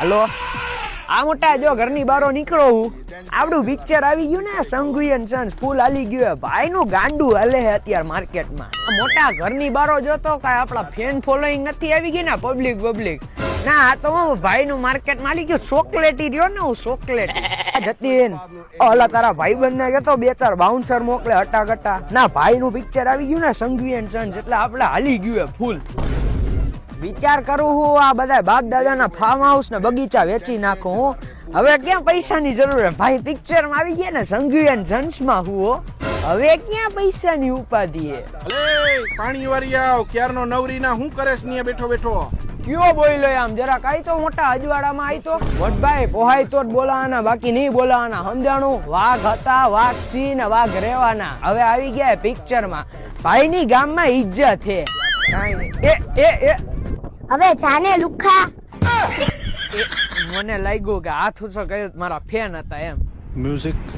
હાલો આ મોટા જો ઘરની બારો નીકળો હું આવડું પિક્ચર આવી ગયું ને સંઘુયન સન્સ ફૂલ હાલી ગયું ભાઈ નું ગાંડું હાલે છે અત્યારે માર્કેટમાં મોટા ઘરની બારો જોતો કાંઈ આપણા ફેન ફોલોઈંગ નથી આવી ગઈ ને પબ્લિક ના આ તો હું ભાઈ નું માર્કેટમાં હાલી ગયું ચોકલેટી રહ્યો ને હું ચોકલેટ જતીન ઓલા તારા ભાઈબંધ ને કહેતો 2-4 બાઉન્સર મોકલે હટાગટા ના ભાઈ નું પિક્ચર આવી ગયું ને સંઘુયન સન્સ એટલે આપણે હાલી ગયું ફૂલ વિચાર કરું હું આ બધા બાપ દાદાના ફાર્મ હાઉસ ને બગીચા વેચી નાખું હું હવે ક્યાં પૈસાની જરૂર હે ભાઈ પિક્ચર માં આવી ગયા ને સંઘુયન સન્સ માં હું હવે ક્યાં પૈસાની ઉપાધિ હે અલે પાણી વાળી આવ ક્યારનો નવરી ના હું કરેશ ને બેઠો બેઠો કયો બોલ્યો આમ જરા કાઈ તો મોટા અજવાડામાં આઈ તો વટભાઈ પોહાય તો જ બોલાવાના બાકી નહીં બોલાવાના સમજાણું વાઘ હતા વાઘ સી ને વાઘ રહેવાના હવે આવી ગયા પિક્ચર માં ભાઈની ગામમાં ઇજ્જત હે એ હવે જાને લુખા મને લાગ્યું કે હાથ ઉછો ગયો મારા ફેન હતા એમ મ્યુઝિક